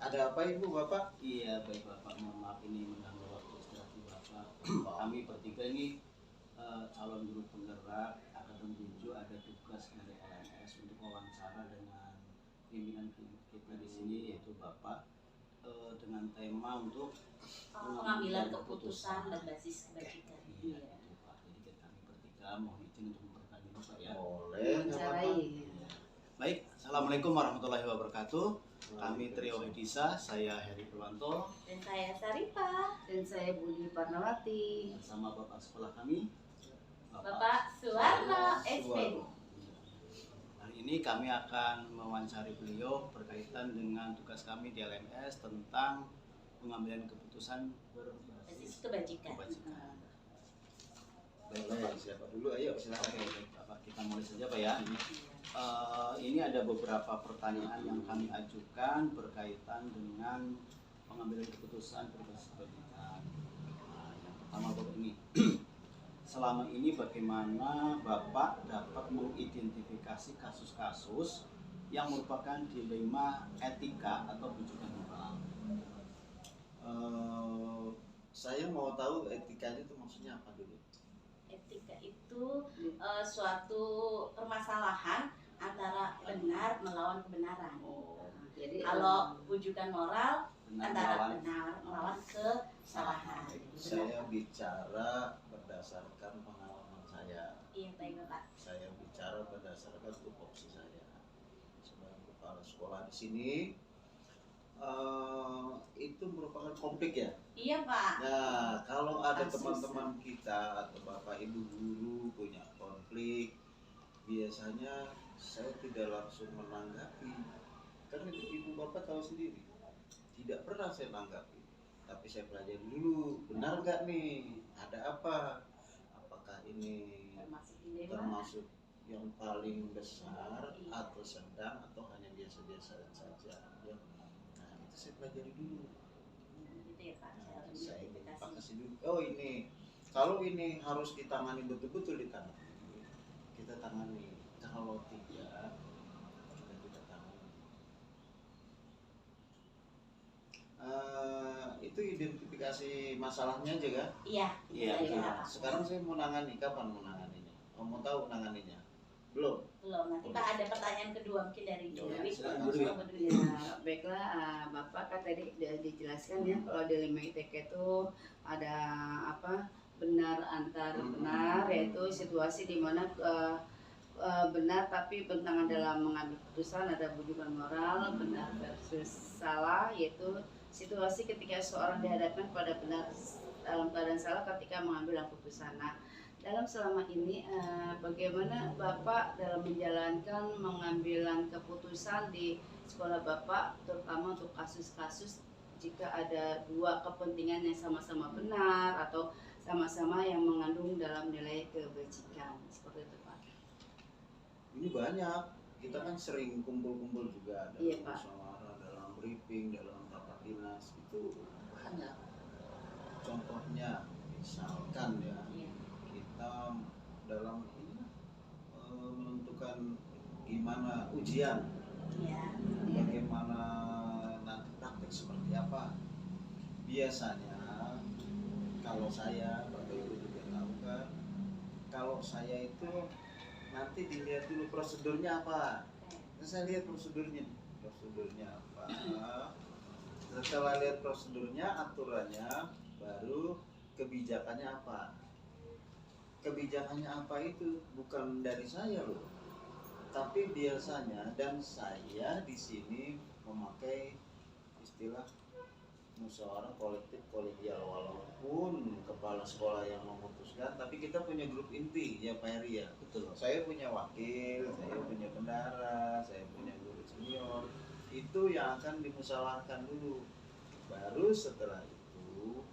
Ada apa Ibu Bapak? Iya baik Bapak, mohon maaf ini mengganggu waktu istirahat Bapak. Kami bertiga ini calon guru penggerak Akademi 7 ada tugas dari LMS untuk wawancara dengan pimpinan kita di sini yaitu Bapak dengan tema untuk pengambilan keputusan berbasis kebajikan. Iya itu Pak. Jadi kami bertiga mohon izin untuk bertanya Bapak ya. Boleh. Baik, assalamualaikum warahmatullahi wabarakatuh. Kami trio Hedisa, saya Heri Purwanto Dan saya Sarifah. Dan saya Budi Parnawati. bersama Bapak sekolah kami, Bapak Suwarno SPD. Hari ini kami akan mewawancari beliau berkaitan dengan tugas kami di LMS tentang pengambilan keputusan Basis berbasis kebajikan. kebajikan. Baik, Bapak, siapa dulu? Ayo silakan. Oke, baik Bapak, kita mulai saja Pak ya. Ini ada beberapa pertanyaan yang kami ajukan berkaitan dengan pengambilan keputusan berbasis kebajikan. Nah, yang pertama Bapak ini, selama ini bagaimana Bapak dapat mengidentifikasi kasus-kasus yang merupakan dilema etika atau bujukan moral? Saya mau tahu etikanya itu maksudnya apa dulu? Etika itu suatu permasalahan antara benar melawan kebenaran. Jadi Kalau bujukan moral Benar antara melawan benar melawan kesalahan. Saya bicara berdasarkan pengalaman saya. Iya baik Bapak. Saya bicara berdasarkan tupoksi saya sebagai kepala sekolah di sini. Itu merupakan konflik ya. Iya Pak. Nah, kalau ada Kasus. teman-teman kita atau bapak ibu guru punya konflik, biasanya saya tidak langsung menanggapi, karena ibu bapak tahu sendiri, tidak pernah saya tanggapi. Tapi saya pelajari dulu, benar nggak nih, ada apa? Apakah ini Termasuk dilema. termasuk yang paling besar atau sedang atau hanya biasa-biasa saja? Ya. Nah, itu saya pelajari dulu. Gitu ya Pak. Nah, Saya saya identifikasi. kasih dulu. Oh ini, kalau ini harus ditangani betul-betul ditangani, kita tangani. Kalau tidak, kita tidak tangani. Itu identifikasi masalahnya aja kan? Iya. Iya, Saya betul. Pak. Sekarang saya mau nangani, kapan mau nanganinya? Mau tahu nanganinya? Belum. Belum. Nanti Pak ada pertanyaan kedua mungkin dari Ya, Dewi. silakan, Bapak Dewi. dulu. Ya, baiklah, Bapak kan tadi sudah dijelaskan ya kalau dilema etika itu ada apa benar antar benar, yaitu situasi di mana benar tapi bentangan dalam mengambil keputusan, ada bujukan moral, benar versus salah, yaitu situasi ketika seorang dihadapkan pada benar dalam keadaan salah ketika mengambil keputusan. Nah, dalam selama ini bagaimana Bapak dalam menjalankan mengambilan keputusan di sekolah Bapak, terutama untuk kasus-kasus jika ada dua kepentingan yang sama-sama benar atau sama-sama yang mengandung dalam nilai kebajikan, seperti itu Pak. Ini banyak. Kita kan sering kumpul-kumpul juga dalam Iya, Pak. musyawarah, dalam briefing, dalam rapat dinas, itu banyak. Contohnya, misalkan ya, Iya. kita dalam ini menentukan gimana ujian, Iya. bagaimana nanti praktek seperti apa. Biasanya kalau saya, Bapak Ibu juga tahu kan, kalau saya itu nanti dilihat dulu prosedurnya apa. Nah, saya lihat prosedurnya apa. Setelah lihat prosedurnya, aturannya, baru kebijakannya apa. Kebijakannya apa itu bukan dari saya loh, tapi biasanya, dan saya di sini memakai istilah musyawarah kolektif kolegial, walaupun kepala sekolah yang memutuskan, tapi kita punya grup inti ya Pak Heri ya. Betul. Saya punya wakil, saya punya bendara, saya punya guru senior. Itu yang akan dimusyawarahkan dulu. Baru setelah itu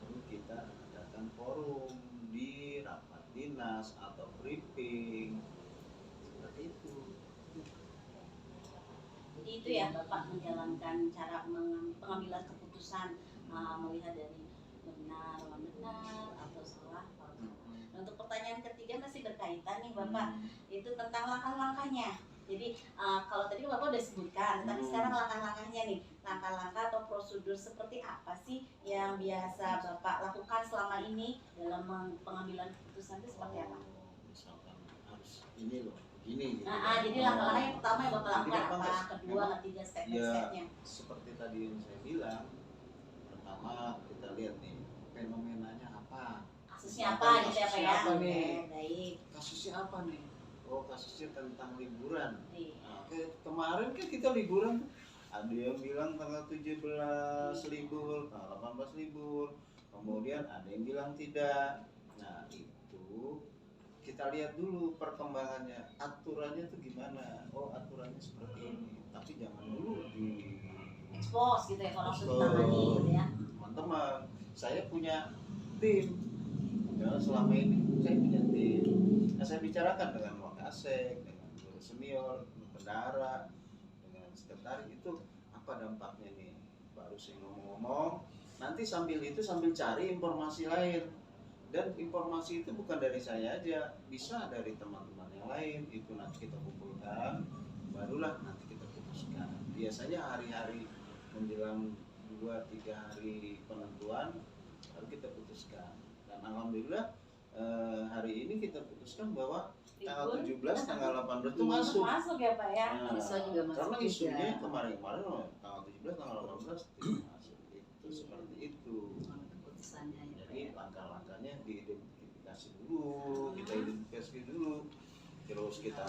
baru kita adakan forum di rapat dinas atau briefing seperti itu. Jadi itu ya Bapak menjalankan cara pengambilan keputusan, melihat dari benar atau salah. Nah, untuk pertanyaan ketiga masih berkaitan nih Bapak, itu tentang langkah-langkahnya Jadi kalau tadi kan Bapak udah sebutkan, tapi sekarang langkah-langkahnya nih, langkah-langkah atau prosedur seperti apa sih yang biasa Bapak lakukan selama ini dalam pengambilan keputusan itu seperti apa? Misalkan harus ini loh, gini gitu. Jadi langkah-langkah yang pertama yang Bapak Jadi lakukan memang apa? Kedua, memang ketiga, step by ya stepnya. seperti tadi yang saya bilang, pertama kita lihat nih fenomenanya apa, Kasusnya misalkan apa gitu ya Pak kasusnya ya? apa nih, Oke, baik. kasusnya apa nih, oh kasusnya tentang liburan. Iya. Nah, kayak kemarin kan kita liburan, ada yang bilang tanggal 17 libur, tanggal 18 libur, kemudian ada yang bilang tidak. Nah itu kita lihat dulu perkembangannya, aturannya tuh gimana. Oh aturannya seperti ini, tapi jangan dulu di Expose gitu ya kalau langsung expose. ditangani gitu ya. Teman-teman, saya punya tim. Ya, selama ini saya punya tim. Nah, saya bicarakan dengan Wakasek, dengan guru senior, bendahara, dengan sekretaris itu apa dampaknya nih. Baru saya ngomong-ngomong, nanti sambil itu sambil cari informasi lain. Dan informasi itu bukan dari saya aja, bisa dari teman-teman yang lain. Itu nanti kita kumpulkan, barulah nanti kita putuskan. Biasanya hari-hari menjelang 2-3 hari penentuan baru kita putuskan. Dan alhamdulillah hari ini kita putuskan bahwa tanggal 17, tanggal 18 itu masuk. Masuk ya Pak ya. Nah, Siswa juga masuk karena juga. isunya kemarin-kemarin tanggal 17, tanggal 18 tidak masuk. Itu seperti itu. Keputusannya ya Pak Jadi ya. langkah-langkahnya diidentifikasi dulu, kita identifikasi dulu, terus kita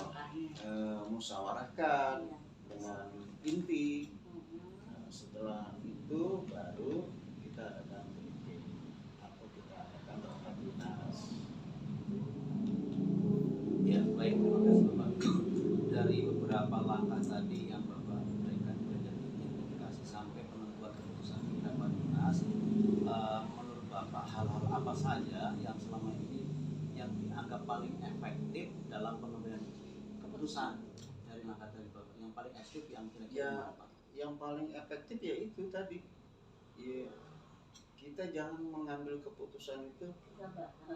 musyawarahkan Iya. dengan inti. Mhm. Nah, setelah itu baru kita akan briefing atau kita akan rapat dinas. Ya baik, terima kasih Bapak. Dari beberapa langkah tadi yang Bapak berikan dari identifikasi sampai penentuan keputusan di rapat dinas, menurut Bapak hal-hal apa saja yang selama ini yang dianggap paling efektif dalam pengambilan keputusan dari langkah dari Bapak yang paling efektif yang kira-kira Ya, apa? yang paling efektif ya itu tadi. Ya, kita jangan mengambil keputusan itu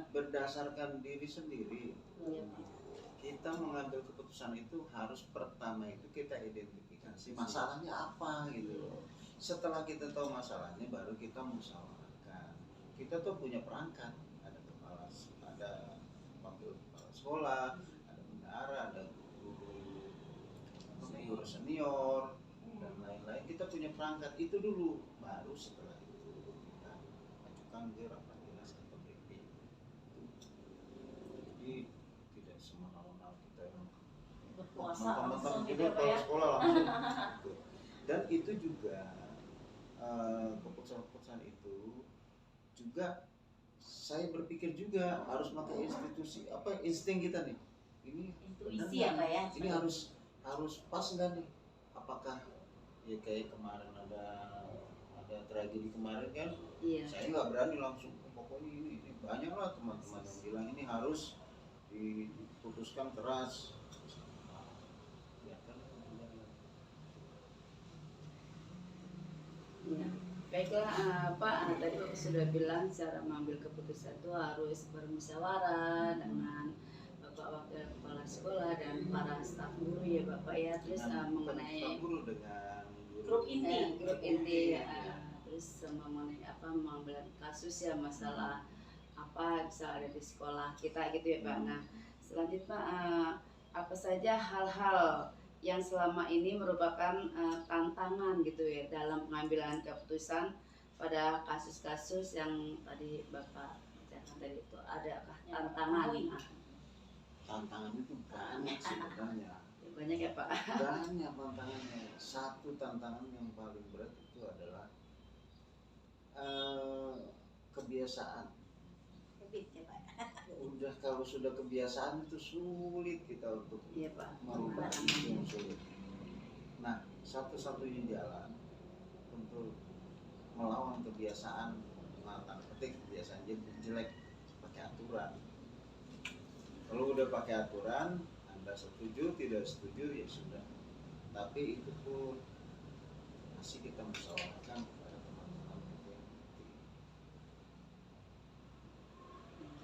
berdasarkan diri sendiri. Iya. Kita mengambil keputusan itu harus pertama itu kita identifikasi masalahnya apa gitu loh. Setelah kita tahu masalahnya baru kita musyawarahkan. Kita tuh punya perangkat, ada kepala, ada wakil kepala sekolah, ada bendahara, ada guru senior dan lain-lain. Kita punya perangkat itu dulu, baru setelah itu kita ajukan ke rapat dinas atau briefing. Jadi tidak semena-mena kita yang Berpuasa langsung mentang-mentang gitu kita ya Pak ke ya. sekolah langsung gitu. Dan itu juga keputusan-keputusan itu juga saya berpikir juga harus pakai institusi apa insting kita nih. Ini Intuisi ya Pak ya. ini harus pas nggak nih? Apakah ya kayak kemarin ada tragedi kemarin kan? Iya. Saya nggak berani langsung pokoknya ini banyak lah teman-teman yang bilang ini harus diputuskan keras. Ya kan? Ya. Baiklah Pak, tadi Bapak sudah bilang cara mengambil keputusan itu harus bermusyawarah dengan Bapak Wakil Kepala Sekolah dan para staf guru ya Bapak ya. Terus mengenai guru dengan Grup inti. grup inti Ya. terus mengenai apa mengambil kasus ya masalah apa bisa ada di sekolah kita gitu ya Pak. Nah selanjutnya apa saja hal-hal yang selama ini merupakan tantangan gitu ya dalam pengambilan keputusan pada kasus-kasus yang tadi Bapak bacakan tadi itu adakah tantangan? Tantangan itu banyak sebenarnya. Banyak ya Pak. Banyak tantangannya. Satu tantangan yang paling berat itu adalah kebiasaan. Habit ya Pak. Udah kalau sudah kebiasaan itu sulit kita untuk Iya Pak. merubah itu yang sulit. Nah, satu-satunya jalan untuk melawan kebiasaan petik kebiasaan jelek pakai aturan. Kalau udah pakai aturan, Anda setuju tidak setuju ya sudah. Tapi itu pun masih kita musyawarahkan kepada teman-teman itu yang penting.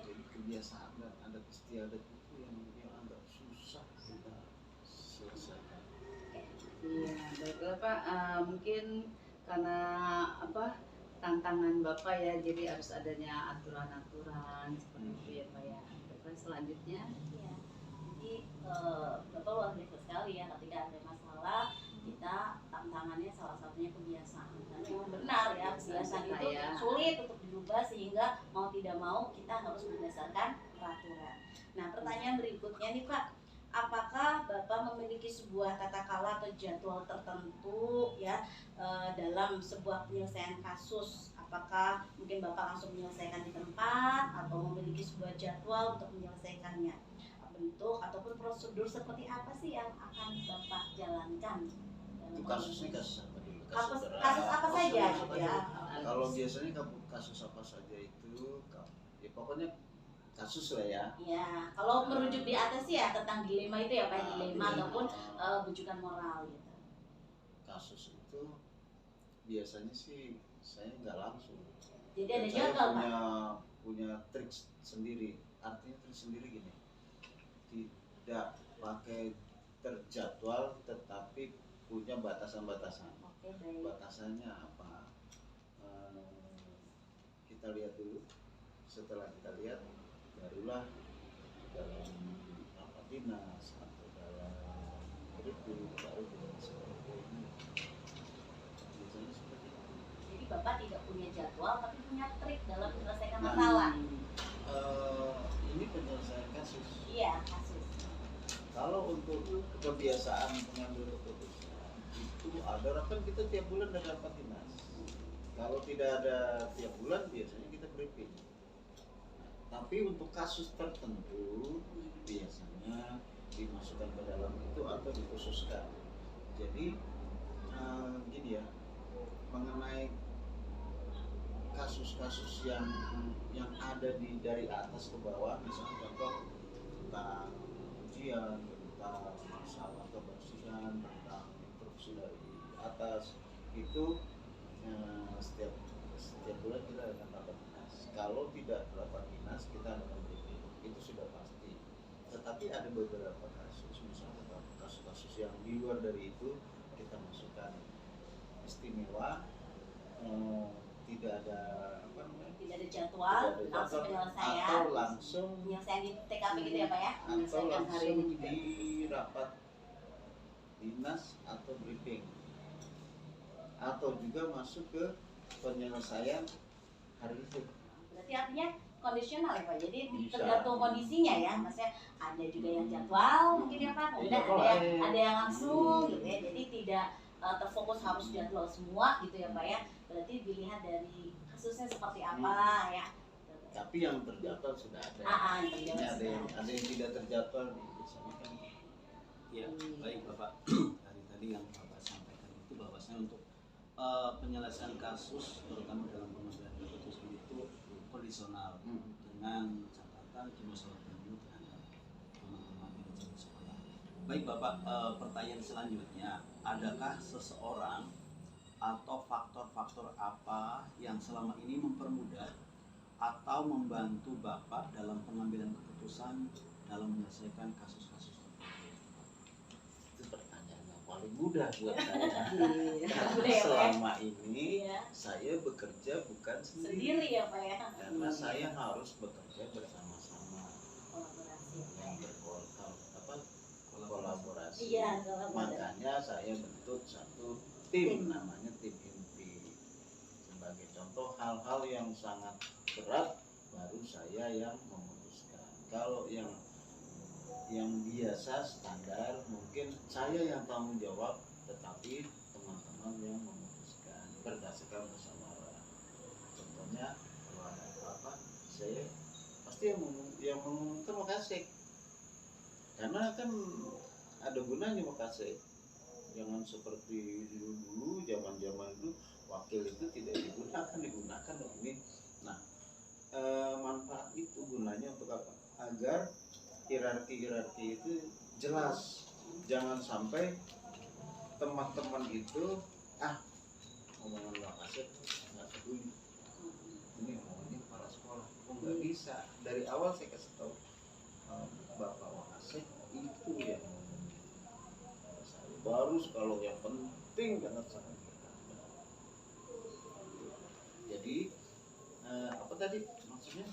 Jadi kebiasaan dan adat istiadat itu yang agak susah kita selesaikan. Iya, baiklah Pak. Mungkin karena apa tantangan Bapak ya, jadi harus adanya aturan-aturan seperti itu ya Pak ya. Baiklah, selanjutnya. Iya. Jadi Bapak luar biasa sekali ya, ketika ada masalah kita tantangannya salah satunya kebiasaan. Dan memang benar ya, kebiasaan itu sulit untuk dirubah sehingga mau tidak mau kita harus berdasarkan peraturan. Nah, pertanyaan berikutnya nih Pak, apakah Bapak memiliki sebuah tata kala atau jadwal tertentu ya dalam sebuah penyelesaian kasus? Apakah mungkin Bapak langsung menyelesaikan di tempat atau memiliki sebuah jadwal untuk menyelesaikannya? Bentuk ataupun prosedur seperti apa sih yang akan Bapak jalankan? Itu kasusnya kasus apa dulu? Kasus berat. apa saja ya? Kalau biasanya kasus apa saja itu, ya pokoknya kasus lah ya. Ya, kalau merujuk di atas sih ya tentang dilema itu ya Pak, dilema ataupun bujukan moral gitu. Kasus itu biasanya sih saya nggak langsung. Jadi ada Saya jadwal Pak. punya trik sendiri. Artinya trik sendiri gini, tidak pakai terjadwal tetapi punya batasan-batasan. Oke, baik. Batasannya apa? Kita lihat dulu. Setelah kita lihat, barulah dalam rapat dinas atau dalam itu baru kita seperti ini. Biasanya seperti itu. Jadi Bapak tidak punya jadwal tapi punya trik dalam menyelesaikan masalah. Ini penyelesaian kasus. Iya, kasus. Kalau untuk kebiasaan pengambil keputusan itu ada kan kita tiap bulan ada rapat dinas. Kalau tidak ada tiap bulan biasanya kita briefing. Tapi untuk kasus tertentu biasanya dimasukkan ke dalam itu atau dikhususkan. Jadi gini ya, mengenai kasus-kasus yang ada dari atas ke bawah, misalnya contoh tentang ujian, tentang masalah kebersihan, tentang instruksi dari atas, itu setiap bulan kita akan rapat dinas. Kalau tidak rapat dinas kita akan briefing, itu sudah pasti. Tetapi ada beberapa kasus, misalnya kasus-kasus yang di luar dari itu kita masukkan istimewa, tidak ada apa namanya, Tidak ada jadwal, langsung penyelesaian. atau langsung Penyelesaian di TKP gitu ya Pak ya? atau Menyelesaikan hari langsung ini juga. di rapat dinas atau briefing, atau juga masuk ke penyelesaian hari itu. Berarti artinya kondisional ya Pak, jadi Bisa. tergantung kondisinya ya, maksudnya ada juga yang jadwal mungkin ya Pak, kemudian ada yang langsung gitu ya, jadi tidak terfokus harus jadwal semua gitu ya Pak ya, berarti dilihat dari kasusnya seperti apa ya. Tapi yang terjadwal sudah ada. Yang Ini ada yang tidak terjadwal nih, biasanya kan. Ya, baik Bapak. Dari tadi yang Bapak sampaikan itu bahwasanya untuk penyelesaian kasus terutama dalam pengambilan keputusan itu kondisional dengan catatan dimusyawarahkan dulu terhadap teman-teman yang jadi sekolah. Baik Bapak, pertanyaan selanjutnya, adakah seseorang atau faktor-faktor apa yang selama ini mempermudah atau membantu Bapak dalam pengambilan keputusan dalam menyelesaikan kasus-kasus tertentu? Itu pertanyaan yang paling mudah buat saya. Iya. Karena selama ini Iya. saya bekerja bukan Sendiri sendiri, ya Pak ya, karena saya harus bekerja bersama-sama kolaborasi ya Pak yang ya. kolaborasi. Iya, kolaborasi. Makanya saya bentuk satu tim, namanya tim inti. Sebagai contoh hal-hal yang sangat berat baru saya yang memutuskan. Kalau yang biasa standar mungkin saya yang tanggung jawab, tetapi teman-teman yang memutuskan berdasarkan musyawarah. Contohnya kalau ada apa-apa saya pasti yang mengumumkan Wakasek, karena kan ada gunanya Wakasek. Jangan seperti dulu zaman itu wakil itu tidak digunakan ini. Nah, manfaat itu gunanya untuk apa? Agar hierarki itu jelas. Jangan sampai teman-teman itu omongan Wakasek nggak peduli. Ini ngomongnya kepala sekolah. Nggak bisa. Dari awal saya kasih tahu Bapak Wakasek itu yang ngomong. baru kalau yang penting banget sama kita. Jadi apa tadi maksudnya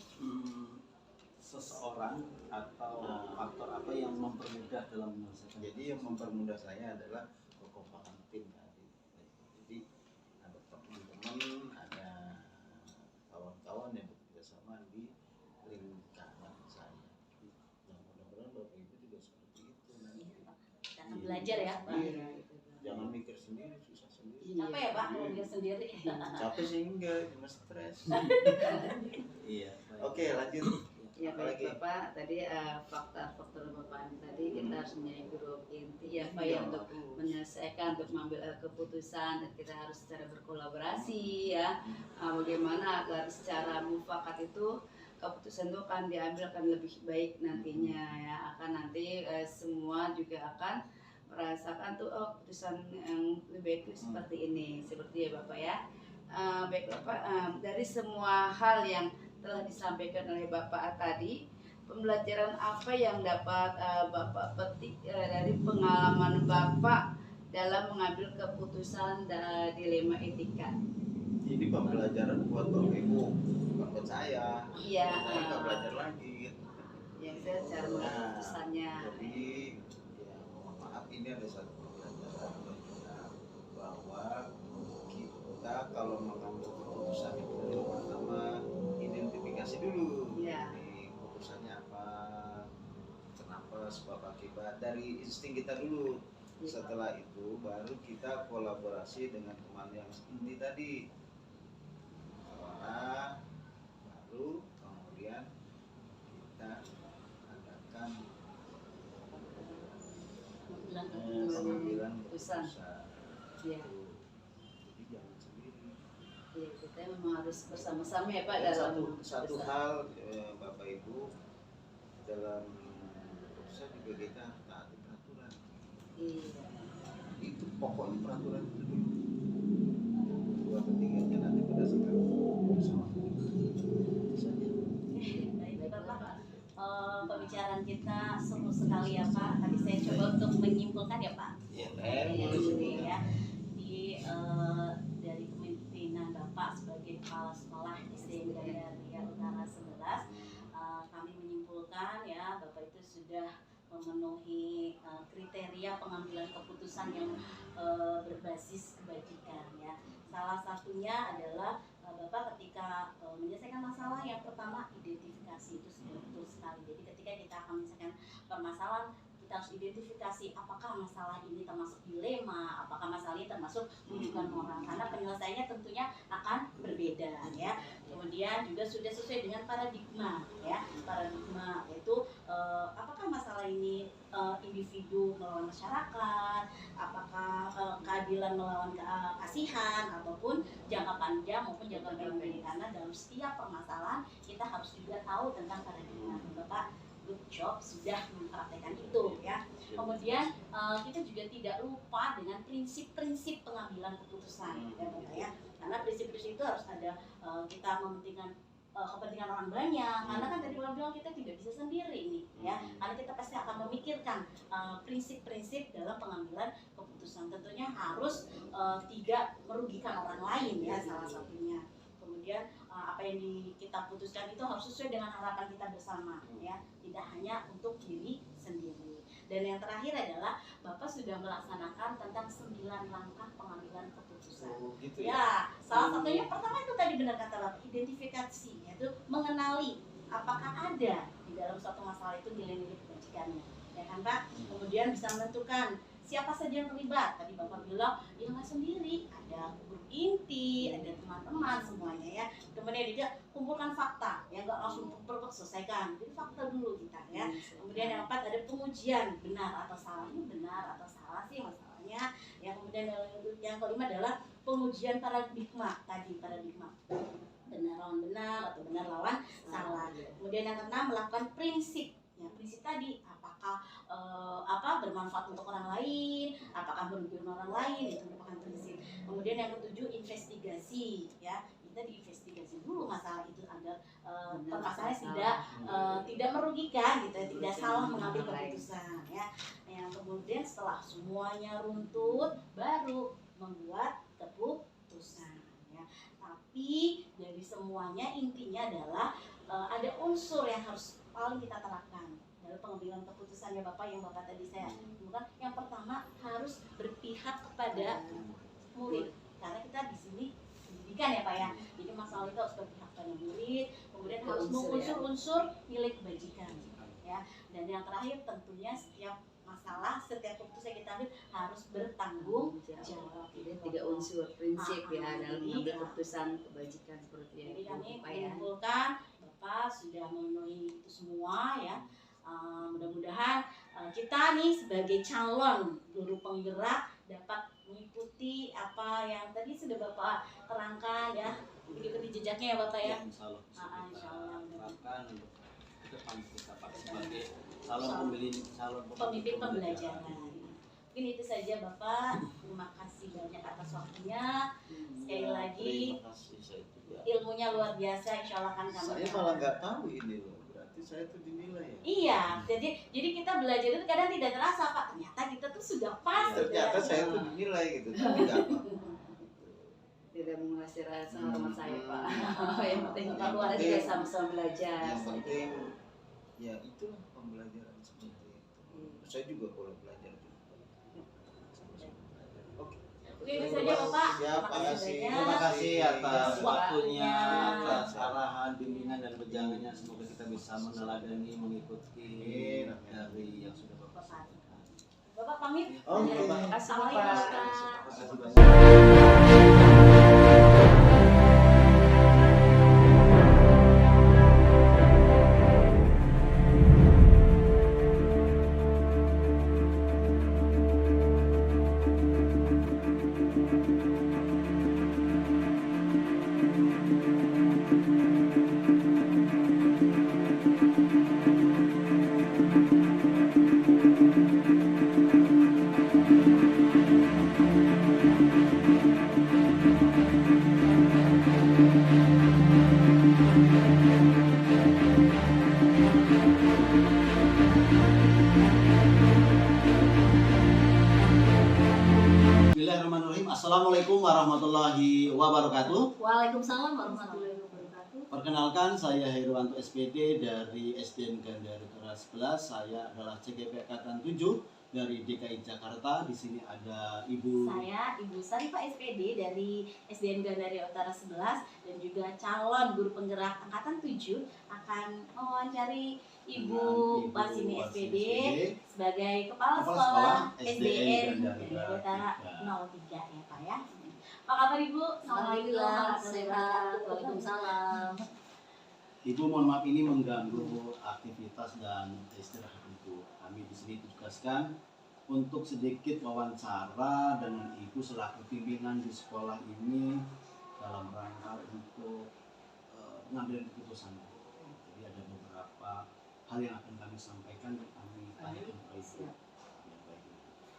seseorang atau faktor apa yang mempermudah dalam menyelesaikan? Jadi yang mempermudah saya adalah kekompakan tim tadi. Jadi ada teman-teman, ada kawan-kawan yang bekerja sama di lingkaran saya. Nah, mudah-mudahan Bapak Ibu juga seperti itu nanti. Karena belajar ya Pak. Iya. Jangan mikir sendiri, susah sendiri. Capek ya Pak kalau dia sendiri. Capek sih enggak, cuma stres. Iya. Oke, lanjut. Ya Apalagi? baik Bapak, tadi faktor-faktor Bapak tadi kita harus menjadi grup inti ya Pak Iya, ya untuk menyelesaikan, untuk mengambil keputusan, dan kita harus secara berkolaborasi ya. Bagaimana agar secara mufakat itu keputusan itu akan diambil akan lebih baik nantinya ya, akan nanti semua juga akan merasakan tuh keputusan yang lebih baik itu seperti ini, seperti ya Bapak ya. Baik Bapak, dari semua hal yang telah disampaikan oleh Bapak tadi, pembelajaran apa yang dapat Bapak petik dari pengalaman Bapak dalam mengambil keputusan dilema etika? Ini pembelajaran buat Bapak Ibu, bukan buat saya. Iya. Saya nggak belajar lagi. Yang saya cara mengambil keputusannya. Jadi ya mohon maaf, ini ada satu pembelajaran buat kita bahwa kita kalau mengambil keputusan itu pertama identifikasi dulu. Iya. Ini keputusannya apa, kenapa, sebab akibat, dari insting kita dulu. Setelah itu baru kita kolaborasi dengan teman yang inti tadi, baru kemudian kita adakan pengambilan keputusan. Iya. Jadi jangan sendiri. Iya, kita memang harus bersama-sama ya Pak Dan dalam satu hal Bapak Ibu, dalam keputusan juga kita taati peraturan. Iya. Itu pokoknya peraturan itu dulu. Dua ketiganya nanti berdasarkan bersama. Itu saja. Baik Bapak, pembicaraan kita seru sekali ya Pak. Tapi saya coba untuk menyimpulkan ya Pak. Iya, Dari sini ya, dari kepemimpinan Bapak sebagai kepala sekolah SD Gandaria Utara 11, kami menyimpulkan ya Bapak itu sudah memenuhi kriteria pengambilan keputusan yang berbasis kebajikan ya. Salah satunya adalah Bapak ketika menyelesaikan masalah, yang pertama identifikasi itu sudah betul sekali. Jadi ketika kita akan menyelesaikan permasalahan, kita harus identifikasi apakah masalah ini termasuk dilema, apakah masalah ini termasuk rujukan moral, karena penyelesaiannya tentunya akan berbeda ya. Kemudian juga sudah sesuai dengan paradigma ya, paradigma yaitu apakah masalah ini individu melawan masyarakat, apakah keadilan melawan kasihan, ataupun jangka panjang maupun jangka pendek, karena dalam setiap permasalahan kita harus juga tahu tentang paradigma. Bapak good job sudah mempraktekkan itu ya. Kemudian kita juga tidak lupa dengan prinsip-prinsip pengambilan keputusan ya Bapak ya, karena prinsip-prinsip itu harus ada, kita mementingkan kepentingan orang banyak, karena kan tadi Bapak bilang kita tidak bisa sendiri nih ya, karena kita pasti akan memikirkan prinsip-prinsip dalam pengambilan keputusan, tentunya harus tidak merugikan orang lain ya, salah satunya. Kemudian apa yang kita putuskan itu harus sesuai dengan harapan kita bersama ya, tidak hanya untuk diri sendiri. Dan yang terakhir adalah Bapak sudah melaksanakan tentang 9 langkah pengambilan keputusan. Oh, gitu Ya, salah satunya pertama itu tadi benar kata Bapak, identifikasi, yaitu mengenali apakah ada di dalam suatu masalah itu nilai-nilai kebajikannya, ya kan Pak? Kemudian bisa menentukan siapa saja yang terlibat. Tadi Bapak bilang ya nggak sendiri, ada grup inti, ada teman-teman semuanya ya. Kemudian juga kumpulkan fakta, ya nggak langsung berpek selesaikan. Jadi fakta dulu kita ya. Kemudian yang keempat ada pengujian, benar atau salah, ini benar atau salah sih masalahnya. Yang kemudian yang kelima adalah pengujian paradigma, tadi paradigma benar lawan benar atau benar lawan salah. Kemudian yang keenam melakukan prinsip, ya prinsip tadi apakah bermanfaat untuk orang lain, apakah merugikan orang lain, itu merupakan prinsip. Kemudian yang ketujuh investigasi, ya kita kita diinvestigasi dulu masalah itu agar Benar, permasalahannya tidak merugikan gitu, tidak salah mengambil keputusan ya. Yang kemudian setelah semuanya runtut baru membuat keputusan ya. Tapi dari semuanya intinya adalah ada unsur yang harus paling kita terapkan dalam pengambilan keputusan ya Bapak, yang Bapak tadi saya bukan. Yang pertama harus berpihak kepada murid, karena kita di sini pendidikan ya Pak ya. Jadi masalah itu harus berpihak pada murid, kemudian harus mengunsur-unsur nilai kebajikan ya. Dan yang terakhir tentunya setiap masalah, setiap keputusan yang kita ambil harus bertanggung jawab. Tiga unsur prinsip ya dalam mengambil keputusan kebajikan seperti yang Jadi kami Bapak ya. menyimpulkan Bapak sudah memenuhi itu semua ya. Mudah-mudahan kita nih sebagai calon guru penggerak dapat mengikuti apa yang tadi sudah Bapak terangkan ya, ikuti jejaknya ya Bapak ya. Insya Allah bisa Insya kita Allah. terapkan untuk ke depan kita Pak sebagai calon Pemimpin pembelajaran. Mungkin itu saja Bapak. Terima kasih banyak atas waktunya. Sekali lagi Terima kasih saya juga. ilmunya luar biasa, insya Allah kan kami. Saya malah nggak tahu ini loh. Berarti saya tuh dinilai ya. Iya, jadi kita belajar itu kadang tidak terasa Pak. Ternyata kita tuh sudah pas. Ternyata sudah. saya tuh dinilai gitu. Tapi nggak apa. Tidak menguasai rasa hormat saya Pak. Yang penting Yang kita penting- juga sama-sama belajar. Yang penting ya itulah pembelajaran seperti itu. Saya juga kalau belajar juga. Oke. Oke, itu saja Bapak. Ya, Terima kasih makasih. banyak. Terima kasih atas Waktunya. waktunya, atas arahan, bimbingan dan wejangannya. Semoga kita bisa meneladani, mengikuti Amin. dari yang sudah Bapak sampaikan. Bapak pamit. Oke, Ya. Pak. Terima kasih Assalamualaikum, Bapak. Bapak. Terima kasih banyak. Bismillahirrahmanirrahim. Assalamualaikum warahmatullahi wabarakatuh. Waalaikumsalam warahmatullahi wabarakatuh. Perkenalkan, saya Heruwanto SPD dari SDN Gandari Utara 11. Saya adalah CGP Angkatan 7 dari DKI Jakarta. Di sini ada Ibu. Saya Ibu Sarifah SPD dari SDN Gandaria Utara 11 dan juga calon guru penggerak angkatan 7 akan mewawancari Ibu Wasini SPD sebagai kepala sekolah SDN Gandaria Utara 03 ya Pak ya. Apa kabar Ibu? Alhamdulillah sehat. Waalaikumsalam. Ibu, mohon maaf ini mengganggu aktivitas dan istirahat Ibu. Kami di sini ditugaskan untuk sedikit wawancara dengan Ibu selaku pimpinan di sekolah ini dalam rangka untuk mengambil keputusan. Jadi ada beberapa hal yang akan kami sampaikan dan kami tanyakan ke Ibu.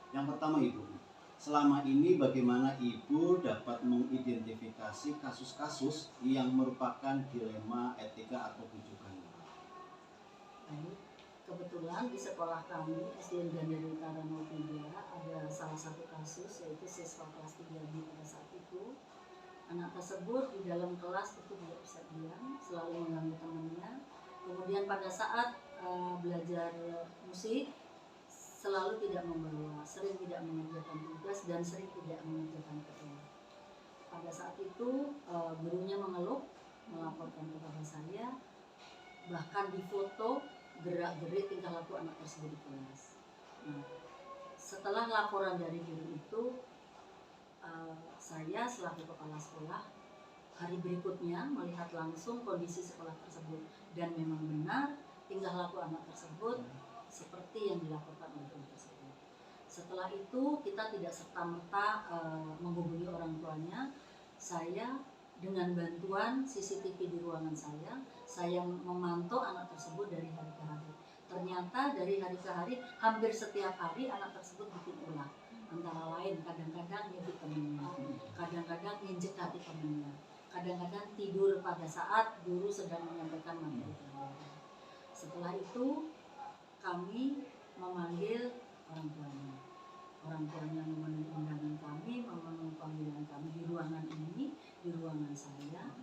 Yang pertama Ibu, selama ini bagaimana Ibu dapat mengidentifikasi kasus-kasus yang merupakan dilema etika atau rujukan? Baik. Kebetulan di sekolah kami SDN Gandaria Utara 03 ada salah satu kasus yaitu siswa kelas 3B pada saat itu. Anak tersebut di dalam kelas itu tidak bisa diam, selalu mengganggu temannya. Kemudian pada saat belajar musik selalu tidak membawa, sering tidak mengerjakan tugas dan sering tidak mengerjakan PR. Pada saat itu gurunya mengeluh, melaporkan kepada saya, bahkan difoto gerak-gerik tingkah laku anak tersebut di kelas. Nah, setelah laporan dari guru itu, saya selaku kepala sekolah hari berikutnya melihat langsung kondisi sekolah tersebut dan memang benar tingkah laku anak tersebut seperti yang dilaporkan oleh guru tersebut. Setelah itu kita tidak serta-merta menghubungi orang tuanya. Saya dengan bantuan CCTV di ruangan saya memantau anak tersebut dari hari ke hari. Ternyata dari hari ke hari, hampir setiap hari anak tersebut bikin ulah. Antara lain kadang-kadang nyebut temennya, kadang-kadang nginjek kaki temennya. kadang-kadang tidur pada saat guru sedang menyampaikan materi pelajaran. Setelah itu kami memanggil orang tuanya. Orang tuanya memenuhi undangan kami, memenuhi panggilan kami di ruangan ini, di ruangan saya,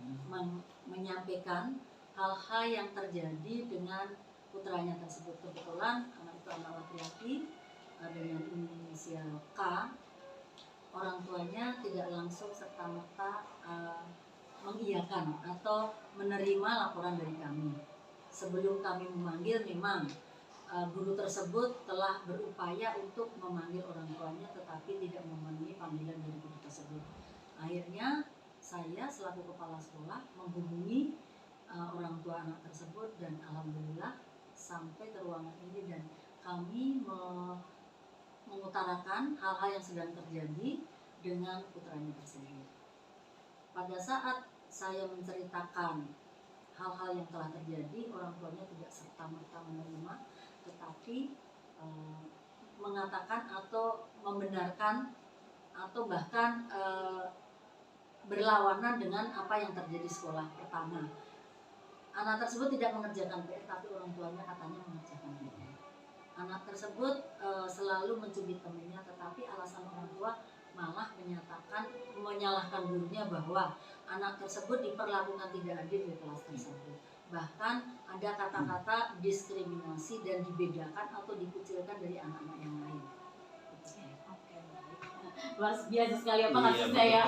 menyampaikan hal-hal yang terjadi dengan putranya tersebut. Kebetulan anak itu anak laki-laki dengan inisial K. Orang tuanya tidak langsung serta-merta mengiyakan atau menerima laporan dari kami. Sebelum kami memanggil, memang guru tersebut telah berupaya untuk memanggil orang tuanya, tetapi tidak memenuhi panggilan dari guru tersebut. Akhirnya saya selaku kepala sekolah menghubungi orang tua anak tersebut, dan alhamdulillah sampai ke ruangan ini dan kami mengutarakan hal-hal yang sedang terjadi dengan putranya tersebut. Pada saat saya menceritakan hal-hal yang telah terjadi, orang tuanya tidak serta-merta menerima, tetapi mengatakan atau membenarkan atau bahkan berlawanan dengan apa yang terjadi sekolah. Pertama, anak tersebut tidak mengerjakan PR, tapi orang tuanya katanya mengerjakan PR. Anak tersebut selalu mencubit temannya, tetapi alasan orang tua malah menyalahkan gurunya bahwa anak tersebut diperlakukan tidak adil di kelas tersebut. Bahkan ada kata-kata diskriminasi dan dibedakan atau dikucilkan dari anak-anak yang lain. Oke, baik. Luar biasa sekali apa kasusnya ya.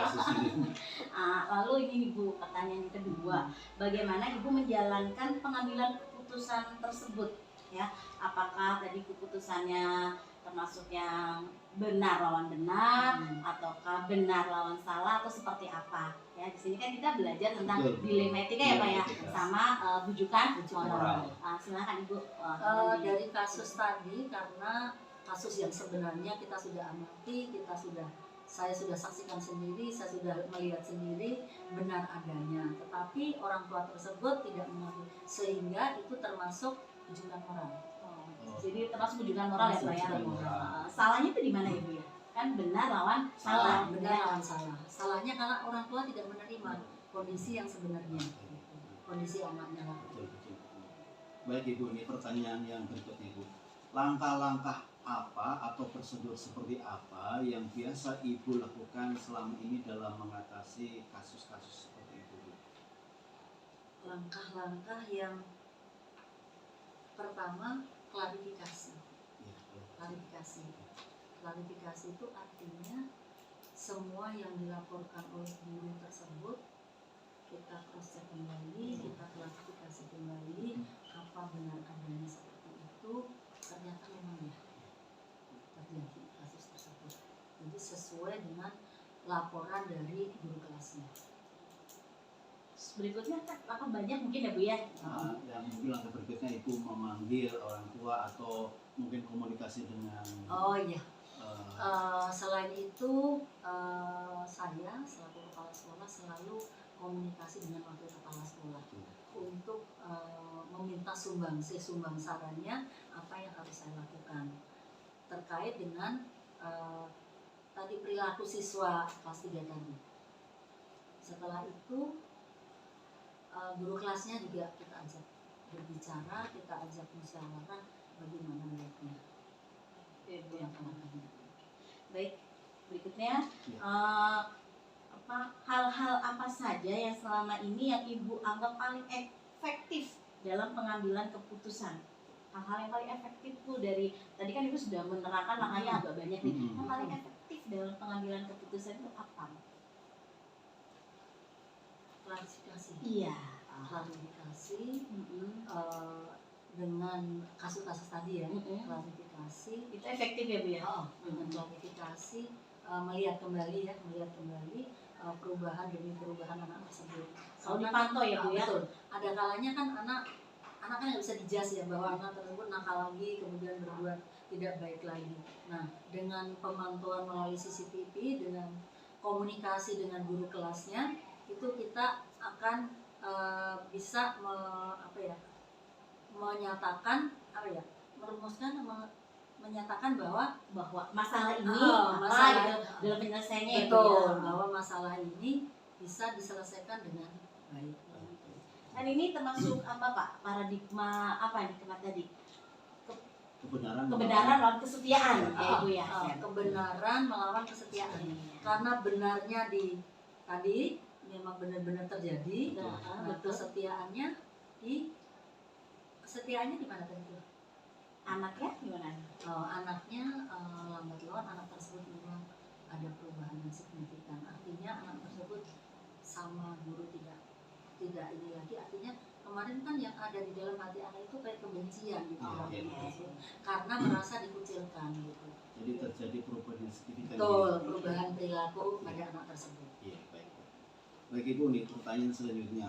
Lalu ini Ibu, pertanyaan yang kedua, bagaimana Ibu menjalankan pengambilan keputusan tersebut? Ya, apakah tadi keputusannya termasuk yang benar lawan benar, ataukah benar lawan salah, atau seperti apa? Ya, di sini kan kita belajar tentang dilematika ya Pak ya, sama bujukan moral. Silakan Ibu. Dari kasus tadi, karena kasus yang sebenarnya kita sudah amati, saya sudah saksikan sendiri, saya sudah melihat sendiri benar adanya, tetapi orang tua tersebut tidak mengakui, sehingga itu termasuk bujukan moral. Jadi termasuk bujukan moral ya Pak ya. Salahnya itu di mana Ibu ya? Kan benar lawan salah. Benar lawan salah. Salahnya karena orang tua tidak menerima kondisi yang sebenarnya, kondisi anaknya. Baik Ibu, ini pertanyaan yang berikutnya Ibu. Langkah-langkah apa atau prosedur seperti apa yang biasa Ibu lakukan selama ini dalam mengatasi kasus-kasus seperti itu? Langkah-langkah yang pertama, klarifikasi. Klarifikasi itu artinya semua yang dilaporkan oleh guru tersebut kita cross check kembali, kita klarifikasi kembali apa benar adanya seperti itu. Ternyata memang ya terjadi kasus tersebut. Jadi sesuai dengan laporan dari guru kelasnya. Berikutnya kan banyak mungkin ya Bu ya. Yang mungkin langkah berikutnya Ibu memanggil orang tua atau mungkin komunikasi dengan. Oh iya. Selain itu saya selaku kepala sekolah selalu komunikasi dengan wakil kepala sekolah untuk meminta sumbang sarannya apa yang harus saya lakukan terkait dengan tadi perilaku siswa kelas 3 tadi. Setelah itu guru kelasnya juga kita ajak berbicara, kita ajak musyawarah bagaimana baiknya. Itu yang pertama. Baik, berikutnya hal-hal apa saja yang selama ini yang Ibu anggap paling efektif dalam pengambilan keputusan? Hal-hal yang paling efektif Bu, dari tadi kan Ibu sudah menerangkan makanya agak banyak nih. Yang paling efektif dalam pengambilan keputusan itu apa? Klarifikasi. Iya. Klarifikasi dengan kasus-kasus tadi ya. Klarifikasi Itu efektif ya Bu ya? Dengan klarifikasi melihat kembali perubahan demi perubahan anak tersebut. Kalau dipantau ya Bu ya? Betul. Ada kalanya kan anak kan nggak bisa dijudge ya bahwa anak tersebut nakal lagi kemudian berbuat tidak baik lagi. Nah, dengan pemantauan melalui CCTV, dengan komunikasi dengan guru kelasnya, itu kita akan bisa menyatakan menyatakan bahwa masalah ini masalah dalam penyelesaiannya betul itu ya. Bahwa masalah ini bisa diselesaikan dengan baik. Dan ini termasuk apa Pak? Paradigma apa nih kena tadi? Kebenaran lawan kesetiaan ya Ibu ya. Kebenaran melawan kesetiaan. Karena benarnya di tadi memang benar-benar terjadi. Nah, kesetiaannya di mana tadi? Anaknya gimana? Anaknya lambat laun anak tersebut memang ada perubahan yang signifikan. Artinya anak tersebut sama guru tidak ini lagi. Artinya kemarin kan yang ada di dalam hati anak itu kayak kebencian gitu karena merasa dikucilkan gitu. Jadi terjadi perubahan yang signifikan. Betul, perubahan perilaku pada anak tersebut. Iya, baik. Baik Ibu, nih pertanyaan selanjutnya.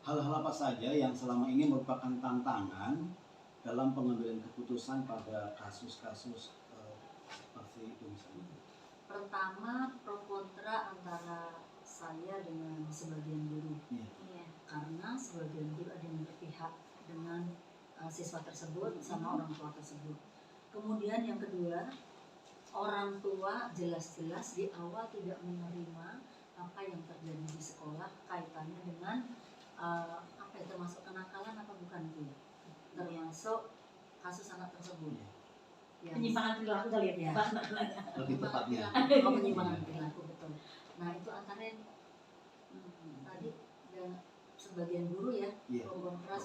Hal-hal apa saja yang selama ini merupakan tantangan dalam pengambilan keputusan pada kasus-kasus seperti itu misalnya? Pertama, pro kontra antara saya dengan sebagian guru. Iya. Karena sebagian guru ada yang berpihak dengan siswa tersebut sama orang tua tersebut. Kemudian yang kedua, orang tua jelas-jelas di awal tidak menerima apa yang terjadi di sekolah kaitannya dengan apa itu termasuk kenakalan apa bukan itu ya? Termasuk kasus anak tersebut. Penyimpangan perilaku kali ya? Lebih tepatnya. Penyimpangan perilaku, betul. Nah itu antara tadi dan sebagian guru ya, pro kontra.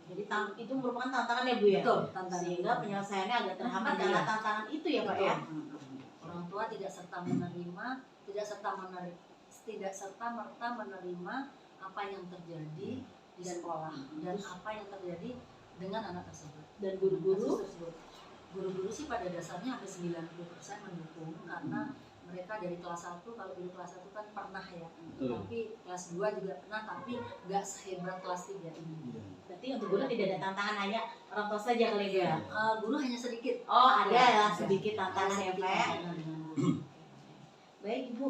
Jadi itu merupakan tantangan ya Bu ya? Betul, tantangan. Sehingga penyelesaiannya agak terhambat karena tantangan itu ya Pak ya? Orang tua tidak serta merta menerima apa yang terjadi di sekolah dan apa yang terjadi dengan anak tersebut. Dan guru-guru sih pada dasarnya hampir 90% mendukung karena mereka dari kelas 1, kalau dulu kelas 1 kan pernah ya, tapi kelas 2 juga pernah, tapi nggak sehebat kelas 3 ini. Berarti untuk guru tidak ada tantangan, hanya orang tua saja kali ya? Guru hanya sedikit. Oh ada ya, sedikit tantangan ya Pak ya? Baik Ibu,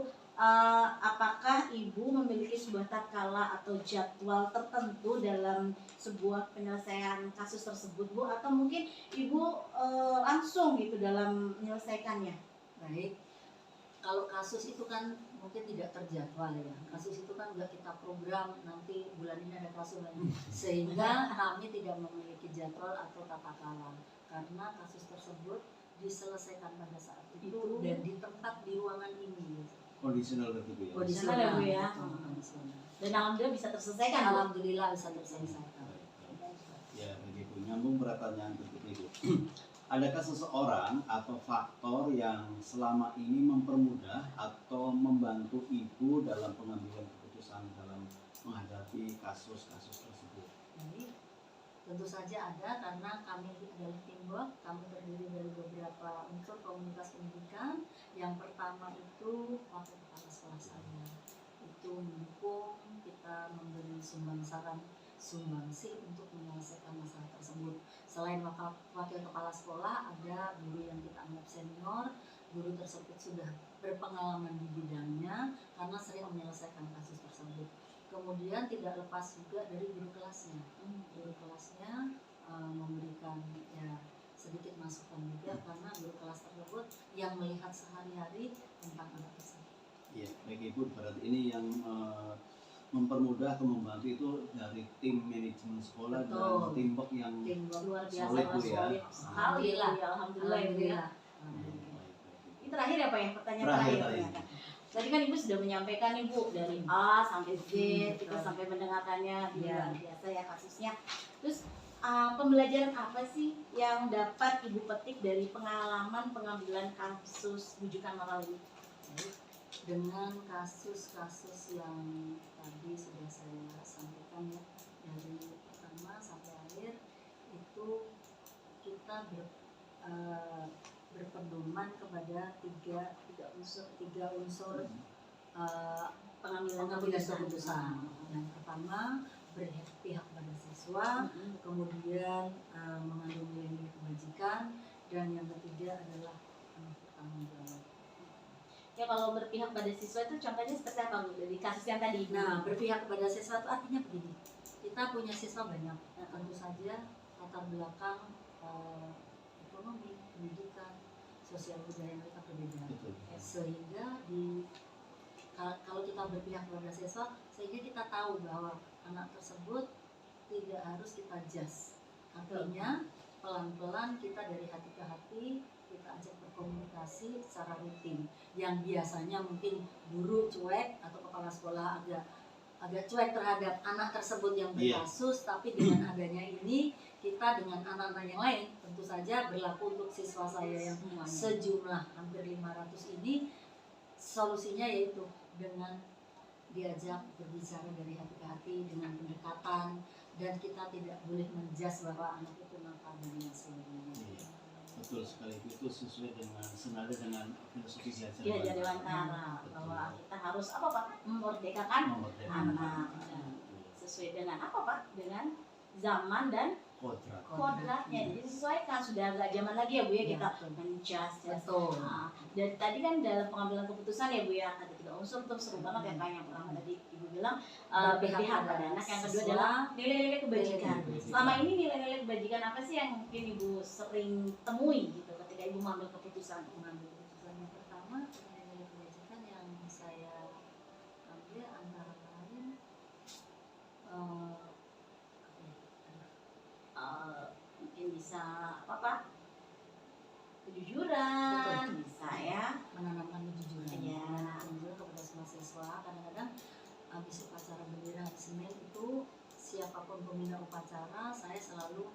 apakah Ibu memiliki sebuah tatkala atau jadwal tertentu dalam sebuah penyelesaian kasus tersebut Bu? Atau mungkin Ibu langsung gitu dalam menyelesaikannya? Baik, kalau kasus itu kan mungkin tidak terjadwal ya. Kasus itu kan udah kita program nanti bulan ini ada kasus lagi. Sehingga kami tidak memiliki jadwal atau tata kelola karena kasus tersebut diselesaikan pada saat itu dan di tempat di ruangan ini. Kondisional berarti ya. Kondisional ya Bu ya. Dan alhamdulillah bisa terselesaikan. Alhamdulillah bisa terselesaikan. Ya, begitu. Nyambung pertanyaan berikutnya Ibu. Adakah seseorang atau faktor yang selama ini mempermudah atau membantu Ibu dalam pengambilan keputusan dalam menghadapi kasus-kasus tersebut? Baik, tentu saja ada karena kami adalah teamwork. Kami terdiri dari beberapa unsur komunitas pendidikan. Yang pertama itu wakil kepala sekolah saya itu mendukung kita memberi sumbangsi untuk menyelesaikan masalah tersebut. Selain wakil kepala sekolah, ada guru yang kita anggap senior. Guru tersebut sudah berpengalaman di bidangnya karena sering menyelesaikan kasus tersebut. Kemudian tidak lepas juga dari guru kelasnya. Guru kelasnya memberikan ya sedikit masukan juga karena guru kelas tersebut yang melihat sehari-hari tentang anak tersebut. Iya, baik Ibu, berarti ini yang mempermudah atau membantu itu dari tim manajemen sekolah. Betul. Dan teamwork yang luar biasa, solid Bu ya. Alhamdulillah. Alhamdulillah. Ini terakhir ya Pak ya, pertanyaan terakhir. Tadi kan Ibu sudah menyampaikan Ibu dari A sampai Z, kita sampai mendengarkannya luar biasa ya kasusnya. Terus pembelajaran apa sih yang dapat Ibu petik dari pengalaman pengambilan kasus rujukan moral ini? Dengan kasus-kasus yang tadi sudah saya sampaikan ya, dari pertama sampai akhir itu kita berpedoman kepada tiga unsur pengambilan keputusan. Yang pertama berpihak pada siswa, kemudian mengandung nilai kebajikan, dan yang ketiga adalah bertanggung jawab. Ya kalau berpihak pada siswa itu contohnya seperti apa Bu dari kasus yang tadi? Nah, berpihak kepada siswa itu artinya begini, kita punya siswa banyak, tentu saja latar belakang ekonomi, pendidikan, sosial budaya mereka berbeda, sehingga di kalau kita berpihak kepada siswa, sehingga kita tahu bahwa anak tersebut tidak harus kita judge. Artinya pelan-pelan kita dari hati ke hati kita ajak berkomunikasi secara rutin. Yang biasanya mungkin guru cuek atau kepala sekolah agak cuek terhadap anak tersebut yang berkasus, tapi dengan adanya ini kita dengan anak-anak yang lain tentu saja berlaku untuk siswa saya yang sejumlah hampir 500 ini, solusinya yaitu dengan diajak berbicara dari hati ke hati dengan pendekatan, dan kita tidak boleh menjudge bahwa anak itu nakal dan lain sebagainya. Betul sekali, itu sesuai dengan senada dengan filosofi Iya, jadi Dewantara bahwa kita harus apa Pak? Memerdekakan anak. Sesuai dengan apa Pak? Dengan zaman dan kodratnya. Jadi sesuaikan, sudah agak zaman lagi ya Bu ya kita menjudge. Betul. Dan tadi kan dalam pengambilan keputusan ya Bu ya ada 3 unsur tuh, seru banget ya Kak. Yang pertama tadi Ibu bilang berpihak pada anak, yang kedua adalah nilai-nilai kebajikan. Selama ini nilai-nilai kebajikan apa sih yang mungkin Ibu sering temui gitu ketika Ibu mengambil keputusan? Yang pertama nilai kebajikan yang saya ambil antara lain Mungkin bisa apa Pak? Kejujuran, Betul. bisa ya. menanamkan kejujuran, Iya. kejujuran kepada semua siswa. Kadang-kadang habis upacara bendera hari Senin itu siapapun pembina upacara, saya selalu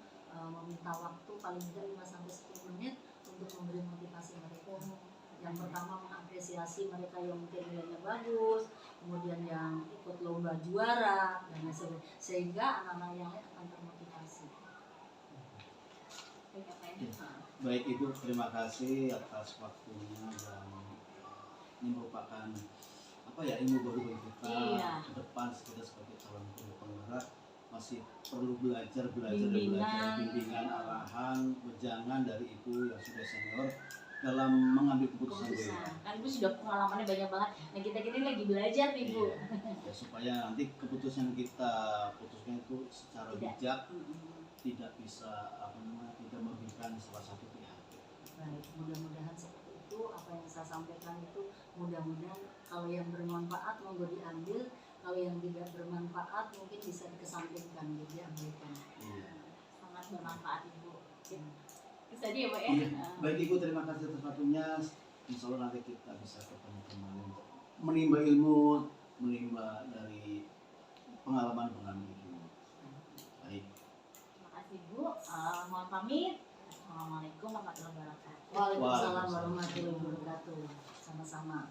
meminta waktu paling tidak 5-10 menit untuk memberi motivasi mereka. Yang pertama mengapresiasi mereka yang mungkin nilainya bagus, kemudian yang ikut lomba juara dan lain sebagainya, sehingga anak-anak yang lain akan termotivasi. Baik Ibu, terima kasih atas waktunya, dan ini merupakan apa ya, ilmu baru bagi kita. Iya. Ke depan kita sebagai calon guru penggerak masih perlu belajar Bimbingan. bimbingan, arahan, wejangan dari Ibu yang sudah senior dalam mengambil keputusan Bu ya. Kan Ibu sudah pengalamannya banyak banget. Nah kita ini lagi belajar nih Bu. Ya, supaya nanti keputusan kita putuskan itu secara bijak, tidak bisa tidak merugikan salah satu pihak. Baik, mudah-mudahan seperti itu. Apa yang saya sampaikan itu mudah-mudahan kalau yang bermanfaat monggo diambil, kalau yang tidak bermanfaat mungkin bisa dikesampingkan, diambilkan. Iya. Sangat bermanfaat Ibu. Bisa dia Pak ya. Iya. Baik Ibu, terima kasih atas waktunya. Insya Allah nanti kita bisa ketemu kembali untuk menimba ilmu, menimba dari pengalaman Ibu. Baik. Terima kasih Bu. Mohon pamit. Assalamualaikum warahmatullahi wabarakatuh. Waalaikumsalam warahmatullahi wabarakatuh. Sama-sama.